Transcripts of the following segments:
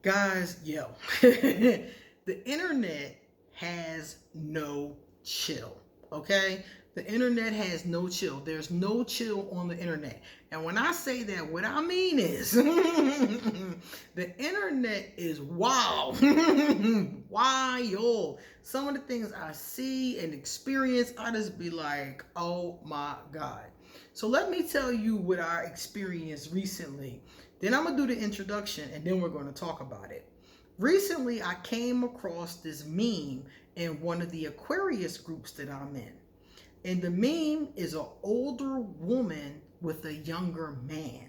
Guys, yo, the internet has no chill, okay? The internet has no chill. There's no chill on the internet. And when I say that, what I mean is the internet is wild. Wild. Some of the things I see and experience, I just be like, oh my God. So let me tell you what I experienced recently. Then I'm going to do the introduction and then we're going to talk about it. Recently, I came across this meme in one of the Aquarius groups that I'm in. And the meme is an older woman with a younger man.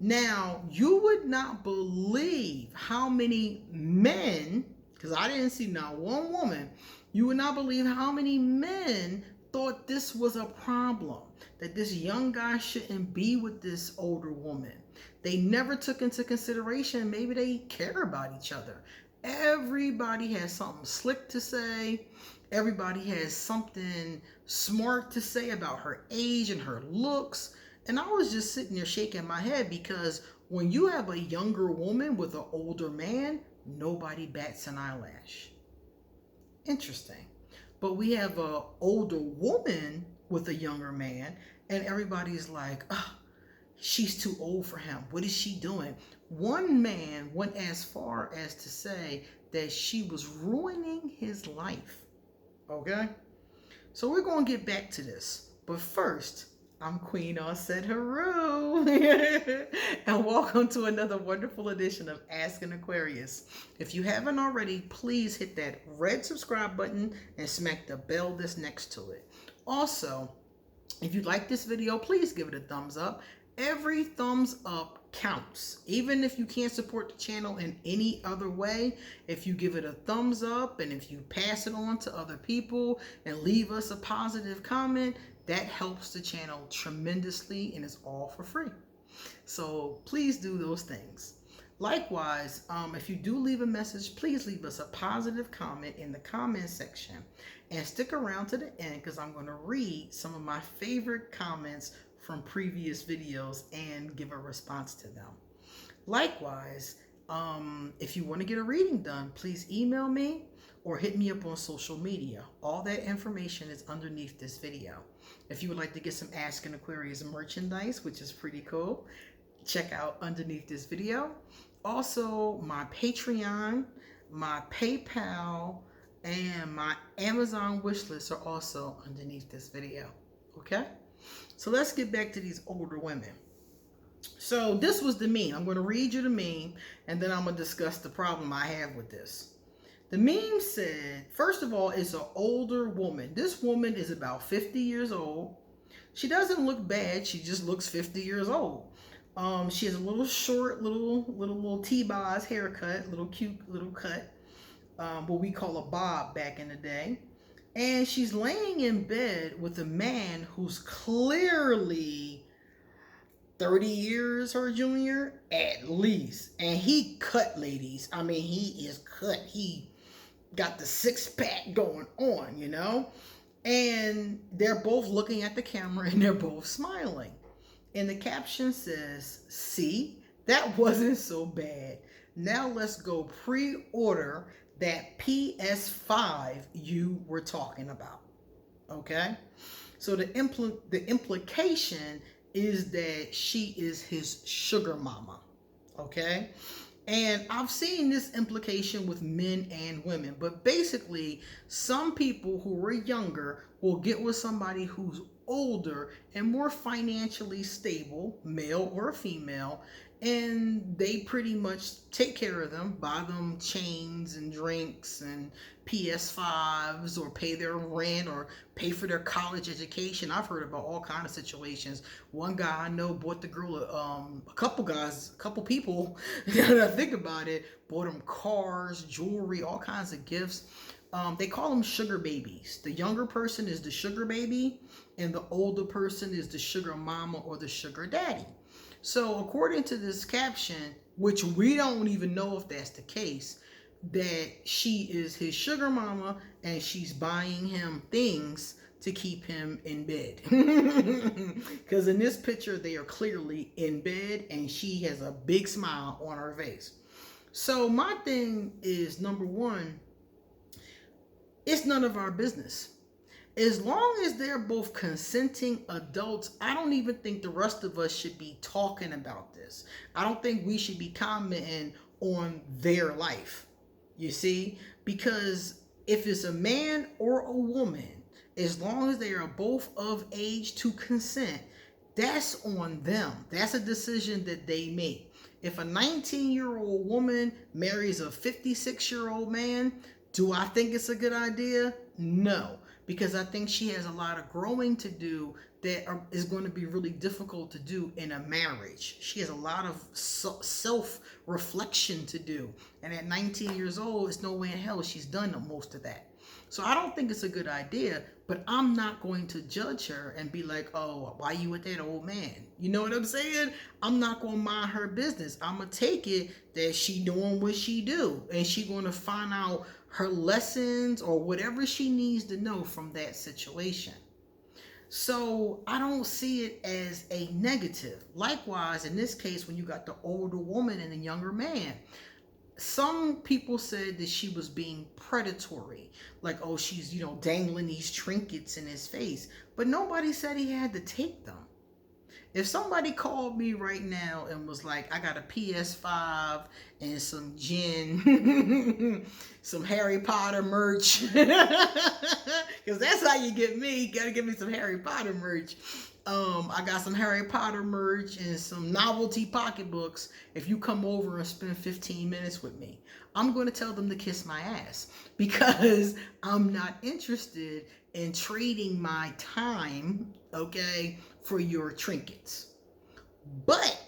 Now, you would not believe how many men, because I didn't see not one woman, you would not believe how many men thought this was a problem, that this young guy shouldn't be with this older woman. They never took into consideration maybe they care about each other. Everybody has something slick to say. Everybody has something smart to say about her age and her looks. And I was just sitting there shaking my head because when you have a younger woman with an older man, nobody bats an eyelash. Interesting. But we have an older woman with a younger man, and everybody's like, oh, she's too old for him. What is she doing? One man went as far as to say that she was ruining his life. Okay? So we're going to get back to this. But first, I'm Queen Said Haru. And welcome to another wonderful edition of Ask an Aquarius. If you haven't already, please hit that red subscribe button and smack the bell that's next to it. Also, if you like this video, please give it a thumbs up. Every thumbs up counts. Even if you can't support the channel in any other way, if you give it a thumbs up and if you pass it on to other people and leave us a positive comment, that helps the channel tremendously and it's all for free. So please do those things. Likewise, if you do leave a message, please leave us a positive comment in the comment section and stick around to the end because I'm going to read some of my favorite comments from previous videos and give a response to them. Likewise, if you want to get a reading done, please email me or hit me up on social media. All that information is underneath this video. If you would like to get some Ask an Aquarius merchandise, which is pretty cool, check out underneath this video. Also, my Patreon, my PayPal, and my Amazon wishlist are also underneath this video. Okay? So let's get back to these older women. So this was the meme. I'm going to read you the meme, and then I'm going to discuss the problem I have with this. The meme said, first of all, it's an older woman. This woman is about 50 years old. She doesn't look bad. She just looks 50 years old. She has a little short, little T-Boz haircut, little cute little cut, what we call a bob back in the day. And she's laying in bed with a man who's clearly 30 years her junior, at least. And he cut, ladies. I mean, he is cut. He got the six-pack going on, you know? And they're both looking at the camera and they're both smiling. And the caption says, see, that wasn't so bad. Now let's go pre-order that PS5 you were talking about. Okay? So the implication is that she is his sugar mama. Okay? And I've seen this implication with men and women, but basically some people who are younger will get with somebody who's older and more financially stable, male or female, and they pretty much take care of them, buy them chains and drinks and PS5s, or pay their rent or pay for their college education. I've heard about all kinds of situations. One guy I know bought the girl, a couple people, now I think about it, bought them cars, jewelry, all kinds of gifts. They call them sugar babies. The younger person is the sugar baby, and the older person is the sugar mama or the sugar daddy. So according to this caption, which we don't even know if that's the case, that she is his sugar mama and she's buying him things to keep him in bed. Because in this picture, they are clearly in bed and she has a big smile on her face. So my thing is, number one, it's none of our business. As long as they're both consenting adults, I don't even think the rest of us should be talking about this. I don't think we should be commenting on their life. You see? Because if it's a man or a woman, as long as they are both of age to consent, that's on them. That's a decision that they make. If a 19-year-old woman marries a 56-year-old man, do I think it's a good idea? No, because I think she has a lot of growing to do that is going to be really difficult to do in a marriage. She has a lot of self-reflection to do. And at 19 years old, it's no way in hell she's done most of that. So I don't think it's a good idea, but I'm not going to judge her and be like, oh, why you with that old man? You know what I'm saying? I'm not going to mind her business. I'm going to take it that she doing what she do, and she going to find out her lessons or whatever she needs to know from that situation. So I don't see it as a negative. Likewise, in this case, when you got the older woman and the younger man, some people said that she was being predatory, like, oh, she's, dangling these trinkets in his face, but nobody said he had to take them. If somebody called me right now and was like, I got a PS5 and some gin, some Harry Potter merch, because that's how you get me. You gotta give me some Harry Potter merch. I got some Harry Potter merch and some novelty pocketbooks. If you come over and spend 15 minutes with me, I'm going to tell them to kiss my ass, because I'm not interested in trading my time, okay, for your trinkets. But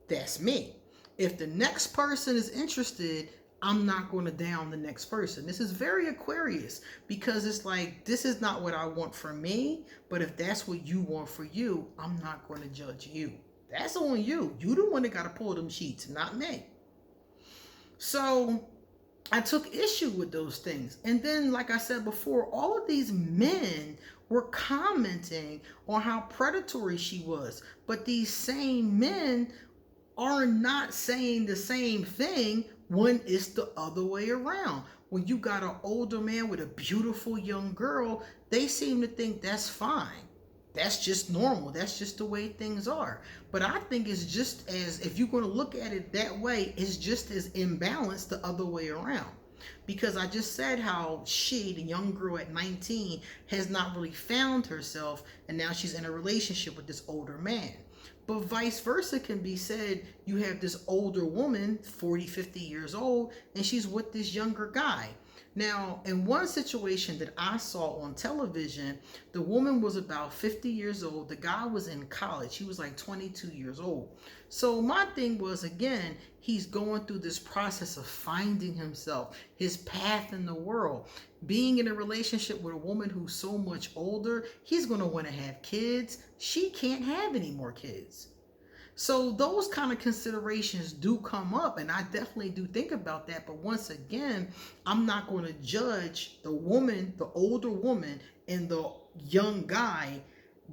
that's me. If the next person is interested, I'm not going to down the next person. This is very Aquarius, because it's like, this is not what I want for me, but if that's what you want for you, I'm not going to judge you. That's on you. You the one that got to pull them sheets, not me. So I took issue with those things. And then, like I said before, all of these men were commenting on how predatory she was. But these same men are not saying the same thing when it's the other way around. When you got an older man with a beautiful young girl, they seem to think that's fine. That's just normal. That's just the way things are. But I think it's just as, if you're going to look at it that way, it's just as imbalanced the other way around. Because I just said how she, the young girl at 19, has not really found herself, and now she's in a relationship with this older man. But vice versa can be said. You have this older woman, 40, 50 years old, and she's with this younger guy. Now, in one situation that I saw on television, the woman was about 50 years old. The guy was in college. He was like 22 years old. So my thing was, again, he's going through this process of finding himself, his path in the world. Being in a relationship with a woman who's so much older, he's going to want to have kids. She can't have any more kids. So those kind of considerations do come up, and I definitely do think about that. But once again, I'm not going to judge the woman, the older woman, and the young guy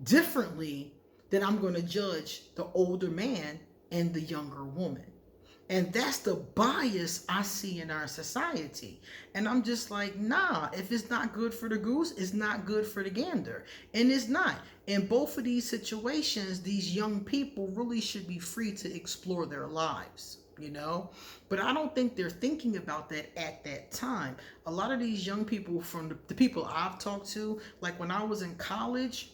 differently than I'm going to judge the older man and the younger woman. And that's the bias I see in our society. And I'm just like, nah, if it's not good for the goose, it's not good for the gander. And it's not. In both of these situations, these young people really should be free to explore their lives, But I don't think they're thinking about that at that time. A lot of these young people, from the people I've talked to, like when I was in college,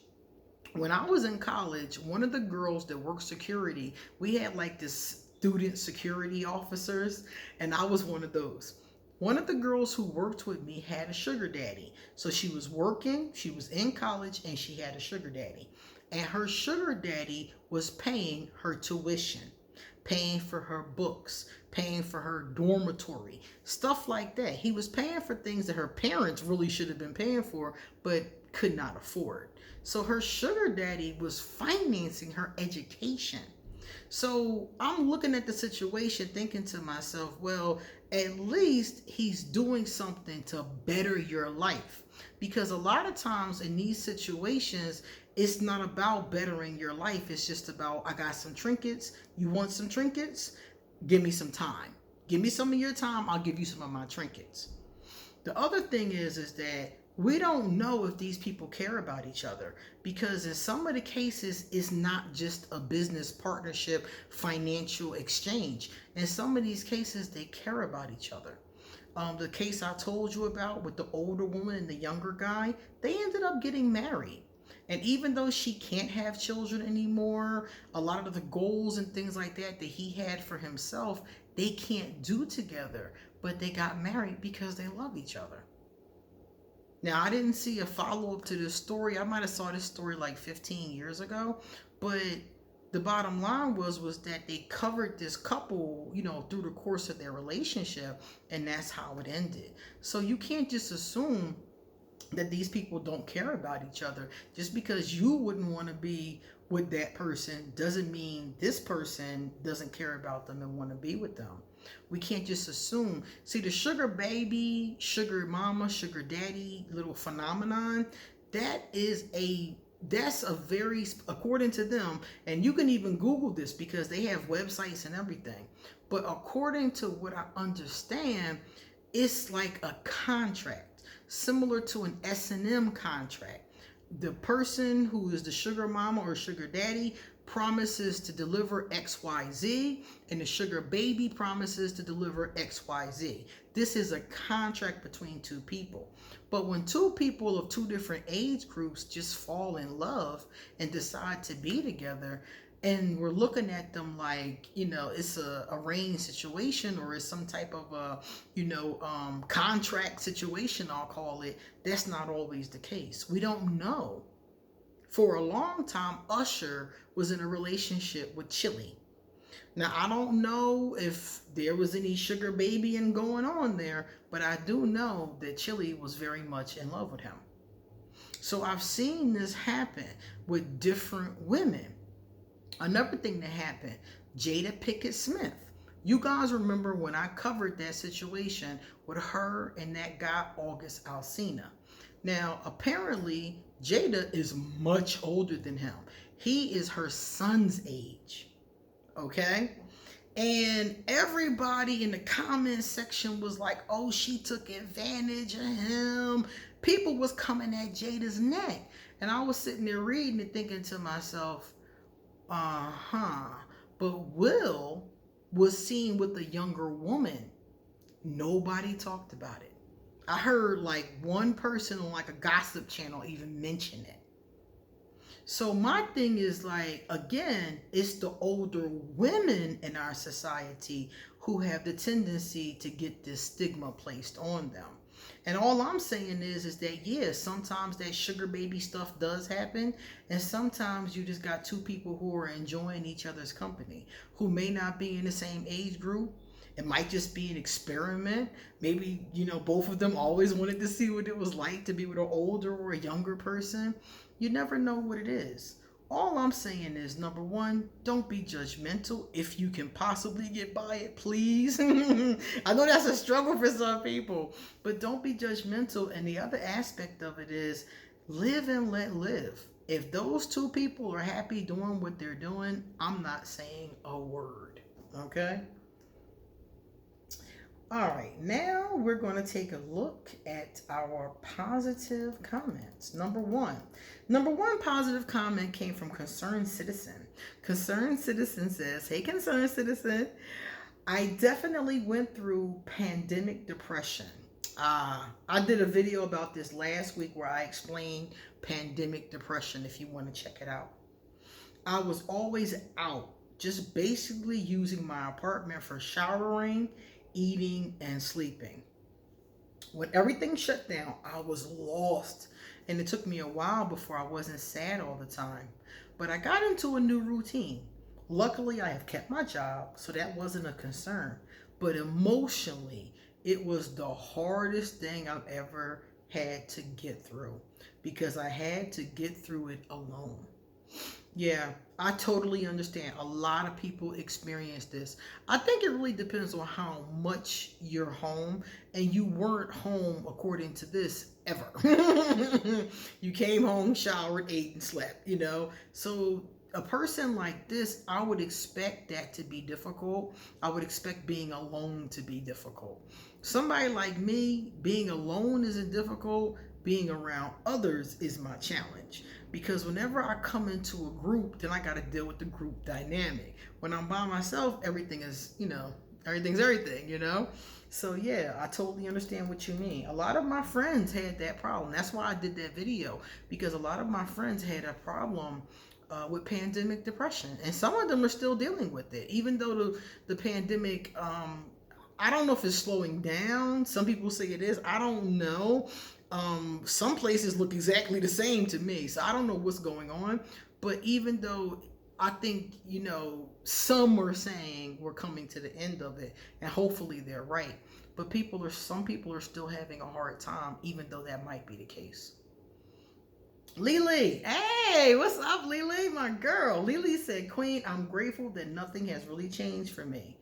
one of the girls that worked security, we had like this student security officers, and I was one of those. One of the girls who worked with me had a sugar daddy. So she was working, she was in college, and she had a sugar daddy. And her sugar daddy was paying her tuition, paying for her books, paying for her dormitory, stuff like that. He was paying for things that her parents really should have been paying for, but could not afford. So her sugar daddy was financing her education. So I'm looking at the situation thinking to myself, well, at least he's doing something to better your life. Because a lot of times in these situations, it's not about bettering your life. It's just about, I got some trinkets. You want some trinkets? Give me some time. Give me some of your time, I'll give you some of my trinkets. The other thing is that we don't know if these people care about each other, because in some of the cases, it's not just a business partnership, financial exchange. In some of these cases, they care about each other. The case I told you about with the older woman and the younger guy, they ended up getting married. And even though she can't have children anymore, a lot of the goals and things like that he had for himself, they can't do together. But they got married because they love each other. Now, I didn't see a follow-up to this story. I might have saw this story like 15 years ago. But the bottom line was that they covered this couple, through the course of their relationship. And that's how it ended. So you can't just assume that these people don't care about each other. Just because you wouldn't want to be with that person doesn't mean this person doesn't care about them and want to be with them. We can't just assume. See, the sugar baby, sugar mama, sugar daddy little phenomenon, that's a very, according to them, and you can even Google this because they have websites and everything. But according to what I understand, it's like a contract, similar to an S&M contract. The person who is the sugar mama or sugar daddy promises to deliver XYZ, and the sugar baby promises to deliver XYZ. This is a contract between two people. But when two people of two different age groups just fall in love and decide to be together, and we're looking at them like, it's a arranged situation, or it's some type of a, contract situation, I'll call it. That's not always the case. We don't know. For a long time, Usher was in a relationship with Chili. Now, I don't know if there was any sugar babying going on there, but I do know that Chili was very much in love with him. So I've seen this happen with different women. Another thing that happened, Jada Pinkett Smith. You guys remember when I covered that situation with her and that guy, August Alsina. Now, apparently, Jada is much older than him. He is her son's age. Okay? And everybody in the comment section was like, oh, she took advantage of him. People was coming at Jada's neck. And I was sitting there reading and thinking to myself, but Will was seen with a younger woman. Nobody talked about it. I heard like one person on like a gossip channel even mention it. So my thing is like, again, it's the older women in our society who have the tendency to get this stigma placed on them. And all I'm saying is that, yeah, sometimes that sugar baby stuff does happen. And sometimes you just got two people who are enjoying each other's company, who may not be in the same age group. It might just be an experiment. Maybe, both of them always wanted to see what it was like to be with an older or a younger person. You never know what it is. All I'm saying is, number one, don't be judgmental. If you can possibly get by it, please. I know that's a struggle for some people, but don't be judgmental. And the other aspect of it is live and let live. If those two people are happy doing what they're doing, I'm not saying a word. Okay? All right, now we're going to take a look at our positive comments. Number one positive comment came from Concerned Citizen. Concerned Citizen says, hey, Concerned Citizen, I definitely went through pandemic depression. I did a video about this last week where I explained pandemic depression if you want to check it out. I was always out, just basically using my apartment for showering, eating, and sleeping. When everything shut down, I was lost, and it took me a while before I wasn't sad all the time. But I got into a new routine. Luckily, I have kept my job, so that wasn't a concern. But emotionally, it was the hardest thing I've ever had to get through, because I had to get through it alone. Yeah, I totally understand. A lot of people experience this. I think it really depends on how much you're home, and you weren't home, according to this, ever. You came home, showered, ate, and slept, So a person like this, I would expect that to be difficult. I would expect being alone to be difficult. Somebody like me, being alone isn't difficult. Being around others is my challenge. Because whenever I come into a group, then I got to deal with the group dynamic. When I'm by myself, everything is, everything's everything, So yeah, I totally understand what you mean. A lot of my friends had that problem. That's why I did that video, because a lot of my friends had a problem with pandemic depression, and some of them are still dealing with it, even though the pandemic. I don't know if it's slowing down. Some people say it is. I don't know. Some places look exactly the same to me, so I don't know what's going on. But even though I think, some are saying we're coming to the end of it, and hopefully they're right. But some people are still having a hard time, even though that might be the case. Lily, hey, what's up, Lily, my girl? Lily said, Queen, I'm grateful that nothing has really changed for me.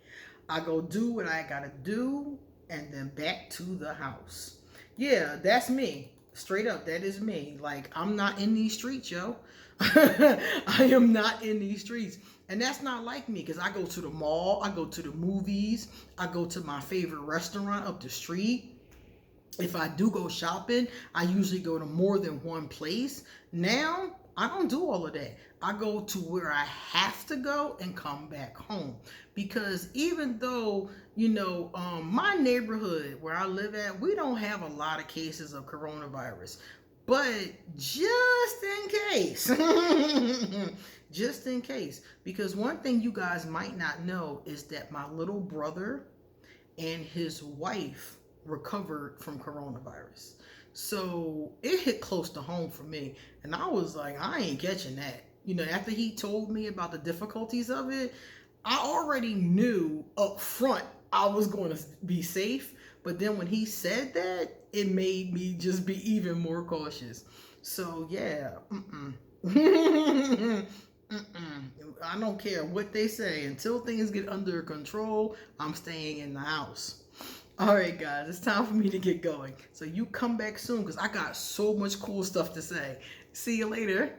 I go do what I gotta do, and then back to the house. Yeah, that's me. Straight up, that is me. Like, I'm not in these streets, yo. I am not in these streets. And that's not like me, because I go to the mall, I go to the movies, I go to my favorite restaurant up the street. If I do go shopping, I usually go to more than one place. Now, I don't do all of that. I go to where I have to go and come back home. Because even though, my neighborhood where I live at, we don't have a lot of cases of coronavirus. But just in case, just in case, because one thing you guys might not know is that my little brother and his wife recovered from coronavirus. So it hit close to home for me. And I was like, I ain't catching that. After he told me about the difficulties of it, I already knew up front I was going to be safe. But then when he said that, it made me just be even more cautious. So yeah, I don't care what they say. Until things get under control, I'm staying in the house. All right, guys, it's time for me to get going. So you come back soon, because I got so much cool stuff to say. See you later.